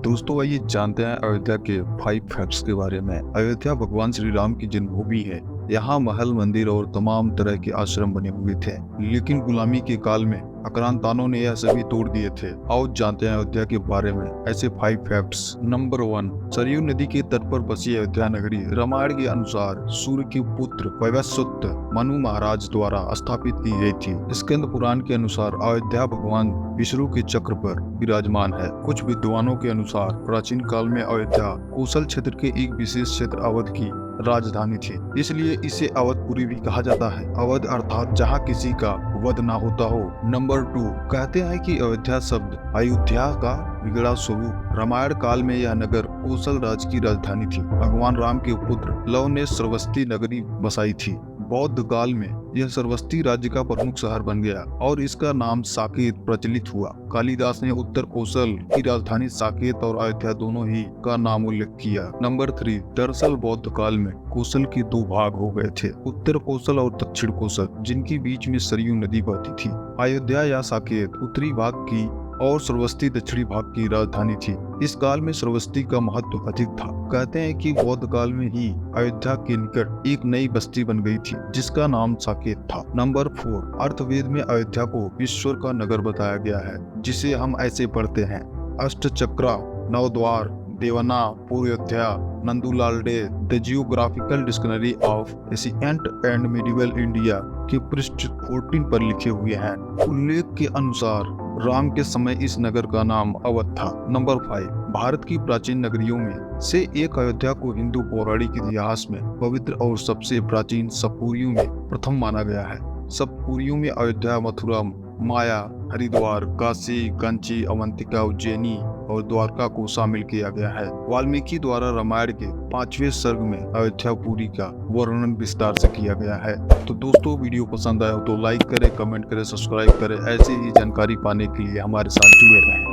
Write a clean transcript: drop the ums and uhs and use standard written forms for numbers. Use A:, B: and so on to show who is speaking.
A: दोस्तों आइए जानते हैं अयोध्या के 5 फैक्ट्स के बारे में। अयोध्या भगवान श्री राम की जन्मभूमि है। यहाँ महल, मंदिर और तमाम तरह के आश्रम बने हुए थे, लेकिन गुलामी के काल में आक्रांताओं ने यह सभी तोड़ दिए थे। आओ जानते हैं अयोध्या के बारे में ऐसे 5 फैक्ट्स। नंबर 1, सरयू नदी के तट पर बसी अयोध्या नगरी रामायण के अनुसार सूर्य के पुत्र वैवस्वत मनु महाराज द्वारा स्थापित की गई थी। स्कंद पुराण के अनुसार अयोध्या भगवान विष्णु के चक्र पर विराजमान है। कुछ विद्वानों के अनुसार प्राचीन काल में अयोध्या कोसल क्षेत्र के एक विशेष क्षेत्र अवध की राजधानी थी, इसलिए इसे अवधपुरी भी कहा जाता है। अवध अर्थात जहाँ किसी का वध ना होता हो। नंबर 2, कहते हैं कि अयोध्या शब्द अयोध्या का बिगड़ा स्वरूप। रामायण काल में यह नगर कोसल राज की राजधानी थी। भगवान राम के पुत्र लव ने श्रावस्ती नगरी बसाई थी। बौद्ध काल में यह श्रावस्ती राज्य का प्रमुख शहर बन गया और इसका नाम साकेत प्रचलित हुआ। कालिदास ने उत्तर कोसल की राजधानी साकेत और अयोध्या दोनों ही का नाम उल्लेख किया। नंबर 3, दरअसल बौद्ध काल में कोसल के 2 भाग हो गए थे, उत्तर कोसल और दक्षिण कोसल, जिनके बीच में सरयू नदी बहती थी। अयोध्या या साकेत उत्तरी भाग की और श्रावस्ती दक्षिणी भाग की राजधानी थी। इस काल में श्रावस्ती का महत्व अधिक था। कहते हैं कि बौद्ध काल में ही अयोध्या के निकट एक नई बस्ती बन गई थी जिसका नाम साकेत था। नंबर 4, अर्थवेद में अयोध्या को ईश्वर का नगर बताया गया है, जिसे हम ऐसे पढ़ते हैं: अष्टचक्रा, नवद्वार, देवना, पूर्वोत्या, Nandulal Dey, the geographical dictionary of ancient and medieval India के पृष्ठ 14 पर लिखे हुए हैं। उल्लेख के अनुसार राम के समय इस नगर का नाम अवध था। नंबर 5, भारत की प्राचीन नगरियों में से एक अयोध्या को हिंदू पौराणिक इतिहास में पवित्र और सबसे प्राचीन सतपुरियों में प्रथम माना गया है। सतपुरियों में अयोध्या, मथुरा, माया, हरिद्वार, काशी, कंची, अवंतिका, उज्जैनी और द्वारका को शामिल किया गया है। वाल्मीकि द्वारा रामायण के 5वें सर्ग में अयोध्यापुरी का वर्णन विस्तार से किया गया है। तो दोस्तों, वीडियो पसंद आया तो लाइक करें, कमेंट करें, सब्सक्राइब करें। ऐसी ही जानकारी पाने के लिए हमारे साथ जुड़े रहें।